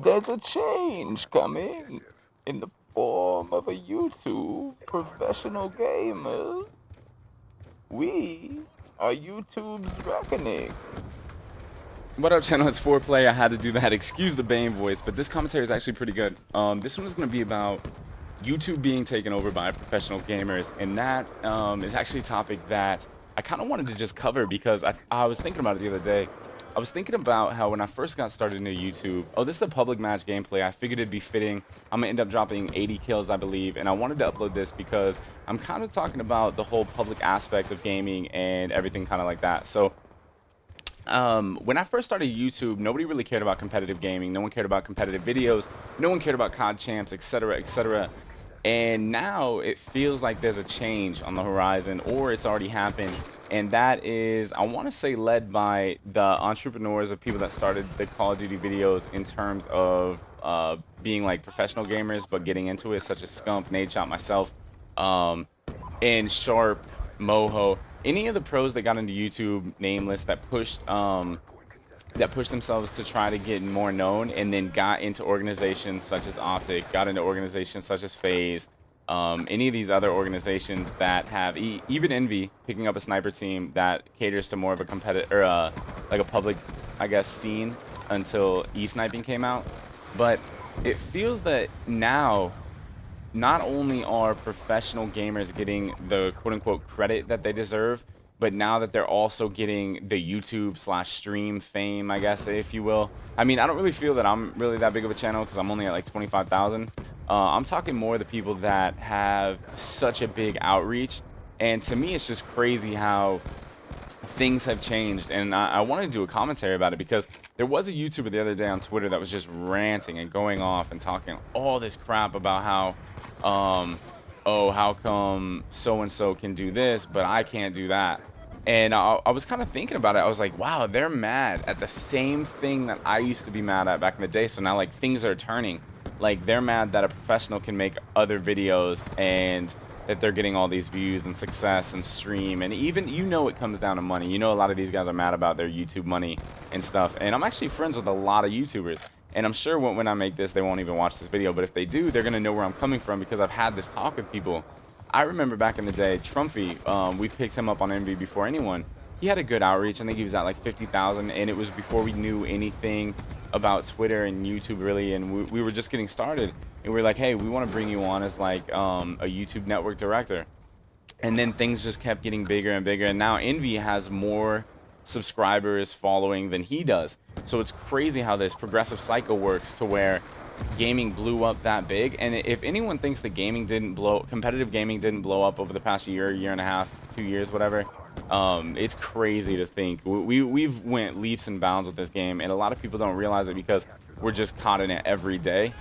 There's a change coming in the form of a YouTube professional gamers. We are YouTube's reckoning. What up, channel? It's FoRePLayy. I had to do that. Excuse the Bane voice, but this commentary is actually pretty good. This one is going to be about YouTube being taken over by professional gamers, and that is actually a topic that I kind of wanted to just cover because I was thinking about it the other day. I was thinking about how when I first got started into YouTube, this is a public match gameplay. I figured it'd be fitting. I'm gonna end up dropping 80 kills, I believe, and I wanted to upload this because I'm kind of talking about the whole public aspect of gaming and everything kind of like that. So when I first started YouTube, nobody really cared about competitive gaming. No one cared about competitive videos. No one cared about COD champs, etc., etc. And now it feels like there's a change on the horizon, or it's already happened. And that is, I want to say, led by the entrepreneurs of people that started the Call of Duty videos in terms of being like professional gamers, but getting into it, such as Scump, Nadeshot, myself, and Sharp, Moho. Any of the pros that got into YouTube, nameless, that pushed themselves to try to get more known, and then got into organizations such as Optic, got into organizations such as FaZe, any of these other organizations that have even Envy picking up a sniper team that caters to more of a competitor, like a public, I guess, scene until e-sniping came out. But it feels that now, not only are professional gamers getting the quote-unquote credit that they deserve, but now that they're also getting the YouTube/stream fame, I guess, if you will. I mean, I don't really feel that I'm really that big of a channel because I'm only at like 25,000. I'm talking more the people that have such a big outreach. And to me, it's just crazy how things have changed. And I wanted to do a commentary about it because there was a YouTuber the other day on Twitter that was just ranting and going off and talking all this crap about how, oh, how come so-and-so can do this, but I can't do that? And I was kind of thinking about it. I was like, wow, they're mad at the same thing that I used to be mad at back in the day. So now, like, things are turning. Like, they're mad that a professional can make other videos and that they're getting all these views and success and stream. And even, you know, it comes down to money. You know, a lot of these guys are mad about their YouTube money and stuff. And I'm actually friends with a lot of YouTubers. And I'm sure when I make this, they won't even watch this video. But if they do, they're going to know where I'm coming from because I've had this talk with people. I remember back in the day, Trumpy, we picked him up on Envy before anyone. He had a good outreach. I think he was at like 50,000. And it was before we knew anything about Twitter and YouTube, really. And we were just getting started. And we were like, hey, we want to bring you on as like a YouTube network director. And then things just kept getting bigger and bigger. And now Envy has more subscribers following than he does. So it's crazy how this progressive cycle works to where gaming blew up that big. And if anyone thinks that competitive gaming didn't blow up over the past year and a half, 2 years, whatever, it's crazy to think. We've went leaps and bounds with this game, and a lot of people don't realize it because we're just caught in it every day.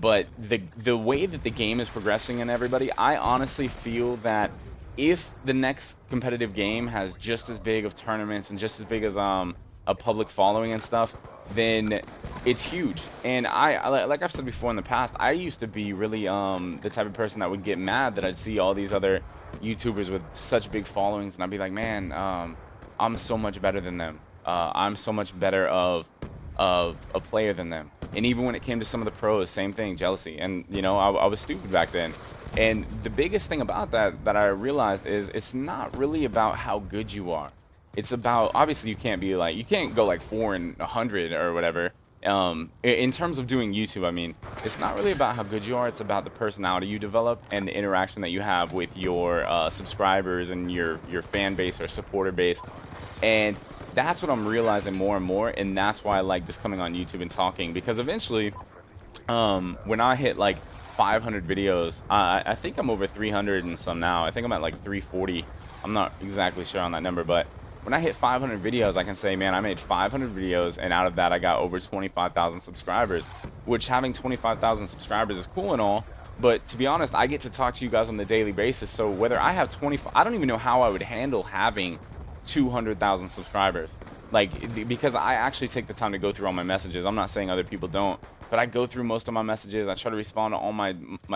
But the way that the game is progressing in everybody, I honestly feel that if the next competitive game has just as big of tournaments and just as big as a public following and stuff, then it's huge. And I like I've said before in the past, I used to be really the type of person that would get mad that I'd see all these other YouTubers with such big followings, and I'd be like, man, I'm so much better than them. I'm so much better of a player than them. And even when it came to some of the pros, same thing, jealousy. And you know, I was stupid back then. And the biggest thing about that I realized is it's not really about how good you are. It's about, obviously you can't go like 4 and 100 or whatever. In terms of doing YouTube, I mean, it's not really about how good you are. It's about the personality you develop and the interaction that you have with your subscribers and your fan base or supporter base. And that's what I'm realizing more and more. And that's why I like just coming on YouTube and talking, because eventually, when I hit like 500 videos, I think I'm over 300 and some now. I think I'm at like 340. I'm not exactly sure on that number, but when I hit 500 videos, I can say, man, I made 500 videos, and out of that, I got over 25,000 subscribers, which having 25,000 subscribers is cool and all, but to be honest, I get to talk to you guys on the daily basis, so whether I have 25, I don't even know how I would handle having 200,000 subscribers. Like, because I actually take the time to go through all my messages. I'm not saying other people don't, but I go through most of my messages. I try to respond to all my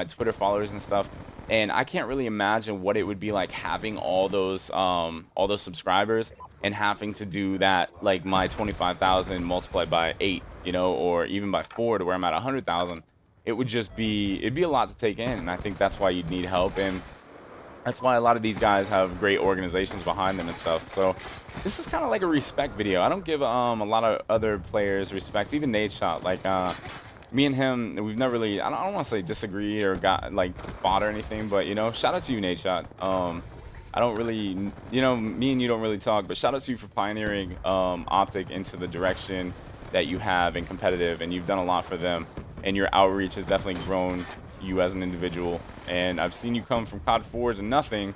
Twitter followers and stuff. And I can't really imagine what it would be like having all those subscribers and having to do that, like my 25,000 multiplied by 8, you know, or even by 4 to where I'm at 100,000. It would just be, it'd be a lot to take in. And I think that's why you'd need help. And that's why a lot of these guys have great organizations behind them and stuff. So this is kind of like a respect video. I don't give a lot of other players respect, even Nadeshot. Like me and him, we've never really, I don't want to say disagreed or got like fought or anything, but you know, shout out to you, Nadeshot. I don't really, you know, me and you don't really talk, but shout out to you for pioneering Optic into the direction that you have in competitive, and you've done a lot for them, and your outreach has definitely grown you as an individual. And I've seen you come from COD 4s and nothing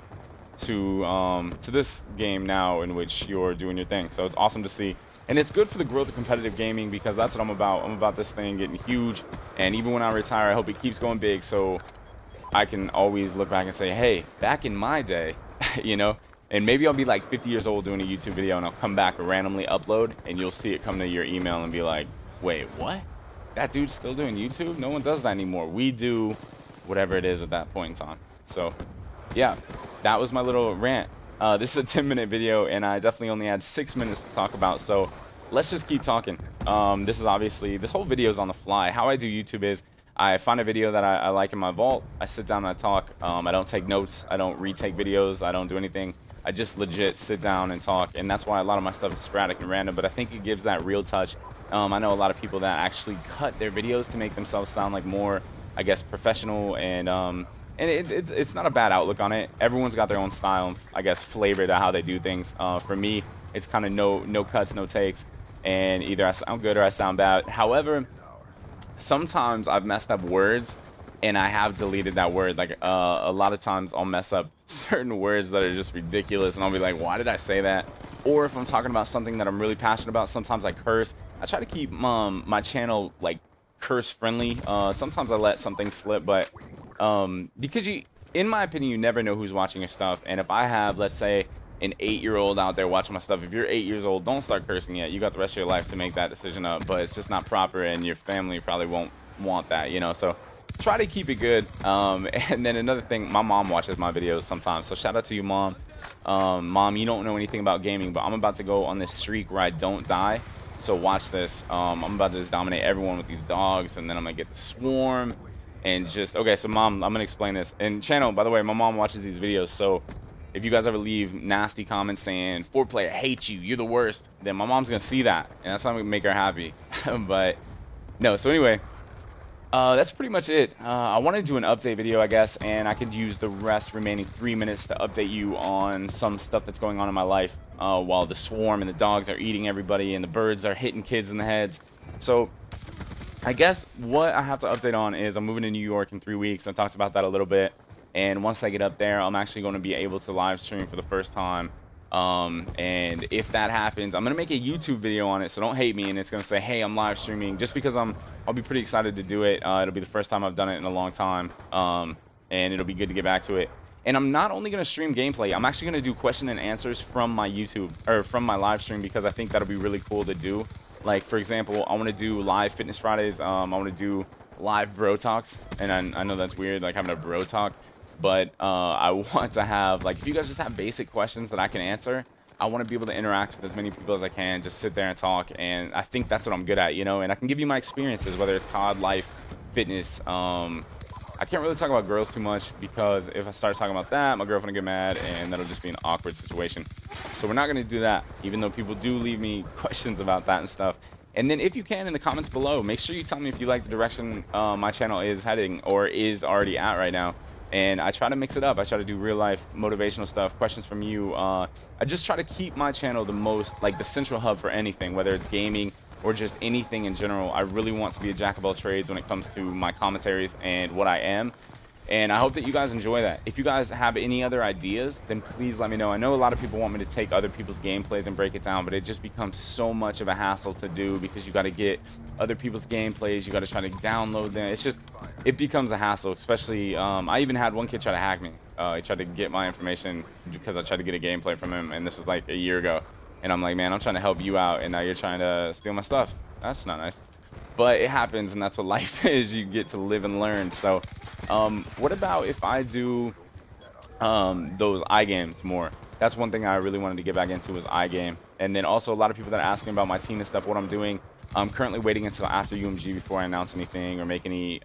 to this game now in which you're doing your thing. So it's awesome to see. And it's good for the growth of competitive gaming, because that's what I'm about. I'm about this thing getting huge. And even when I retire, I hope it keeps going big, so I can always look back and say, hey, back in my day, you know, and maybe I'll be like 50 years old doing a YouTube video, and I'll come back and randomly upload, and you'll see it come to your email and be like, wait, what? That dude's still doing YouTube? No one does that anymore. We do whatever it is at that point in time. So yeah, that was my little rant. This is a 10-minute video, and I definitely only had 6 minutes to talk about, so let's just keep talking. This is obviously, this whole video is on the fly. How I do YouTube is I find a video that I like in my vault, I sit down and I talk. I don't take notes, I don't retake videos, I don't do anything. I just legit sit down and talk, and that's why a lot of my stuff is sporadic and random, but I think it gives that real touch. I know a lot of people that actually cut their videos to make themselves sound like more, I guess, professional, and it's not a bad outlook on it. Everyone's got their own style, I guess, flavor to how they do things. For me, it's kind of no cuts, no takes, and either I sound good or I sound bad. However, sometimes I've messed up words, and I have deleted that word. Like a lot of times I'll mess up certain words that are just ridiculous, and I'll be like, why did I say that? Or if I'm talking about something that I'm really passionate about, sometimes I curse. I try to keep my channel like curse friendly. Sometimes I let something slip, but because in my opinion, you never know who's watching your stuff. And if I have, let's say, an 8-year-old out there watching my stuff, if you're 8 years old, don't start cursing yet. You got the rest of your life to make that decision up, but it's just not proper, and your family probably won't want that, you know. So try to keep it good. And then another thing, my mom watches my videos sometimes, so shout out to you, Mom. Mom, you don't know anything about gaming, but I'm about to go on this streak where I don't die. So watch this. I'm about to just dominate everyone with these dogs, and then I'm gonna get the swarm, and just, okay, so Mom, I'm gonna explain this. And channel, by the way, my mom watches these videos, so if you guys ever leave nasty comments saying FoRePLayy, I hate you, you're the worst, then my mom's gonna see that, and that's not gonna make her happy. But no, so anyway, that's pretty much it. I want to do an update video, I guess, and I could use the remaining 3 minutes to update you on some stuff that's going on in my life while the swarm and the dogs are eating everybody and the birds are hitting kids in the heads. So I guess what I have to update on is I'm moving to New York in 3 weeks. I talked about that a little bit, and once I get up there, I'm actually going to be able to live stream for the first time. And if that happens, I'm gonna make a YouTube video on it, so don't hate me, and it's gonna say, hey, I'm live streaming, just because I'll be pretty excited to do it. It'll be the first time I've done it in a long time, and it'll be good to get back to it. And I'm not only gonna stream gameplay, I'm actually gonna do question and answers from my YouTube, or from my live stream, because I think that'll be really cool to do. Like, for example, I want to do live Fitness Fridays. I want to do live bro talks, and I know that's weird, like having a bro talk. But I want to have, like, if you guys just have basic questions that I can answer, I want to be able to interact with as many people as I can, just sit there and talk, and I think that's what I'm good at, you know, and I can give you my experiences, whether it's COD, life, fitness. I can't really talk about girls too much, because if I start talking about that, my girlfriend will get mad, and that'll just be an awkward situation. So we're not going to do that, even though people do leave me questions about that and stuff. And then if you can, in the comments below, make sure you tell me if you like the direction my channel is heading, or is already at right now. And I try to mix it up. I try to do real life motivational stuff, questions from you. I just try to keep my channel the most, like, the central hub for anything, whether it's gaming or just anything in general. I really want to be a jack of all trades when it comes to my commentaries and what I am. And I hope that you guys enjoy that. If you guys have any other ideas, then please let me know. I know a lot of people want me to take other people's gameplays and break it down, but it just becomes so much of a hassle to do because you got to get other people's gameplays. You got to try to download them. It's just, it becomes a hassle, especially, I even had one kid try to hack me. He tried to get my information because I tried to get a gameplay from him, and this was like a year ago. And I'm like, man, I'm trying to help you out, and now you're trying to steal my stuff. That's not nice. But it happens, and that's what life is. You get to live and learn. So what about if I do those iGames more? That's one thing I really wanted to get back into was iGame. And then also a lot of people that are asking about my team and stuff, what I'm doing. I'm currently waiting until after UMG before I announce anything or make any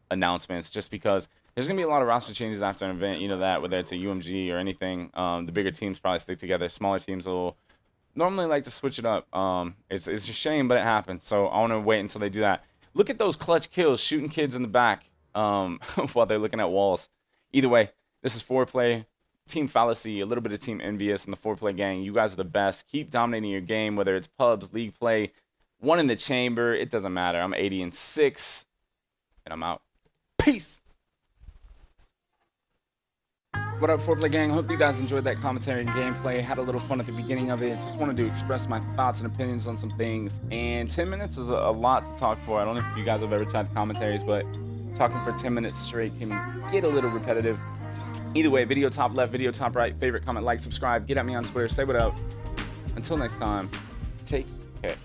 announcements, just because there's going to be a lot of roster changes after an event, you know that, whether it's a UMG or anything. The bigger teams probably stick together. Smaller teams will normally like to switch it up. It's a shame, but it happens. So I want to wait until they do that. Look at those clutch kills, shooting kids in the back while they're looking at walls. Either way, this is FoRePLayy, Team Fallacy, a little bit of Team Envious, and the FoRePLayy gang. You guys are the best. Keep dominating your game, whether it's pubs, league play, one in the chamber. It doesn't matter. I'm 80-6, and I'm out. Peace. What up, FoRePLayy gang? Hope you guys enjoyed that commentary and gameplay. Had a little fun at the beginning of it. Just wanted to express my thoughts and opinions on some things. And 10 minutes is a lot to talk for. I don't know if you guys have ever tried commentaries, but talking for 10 minutes straight can get a little repetitive. Either way, video top left, video top right, favorite, comment, like, subscribe, get at me on Twitter, say what up. Until next time, take care.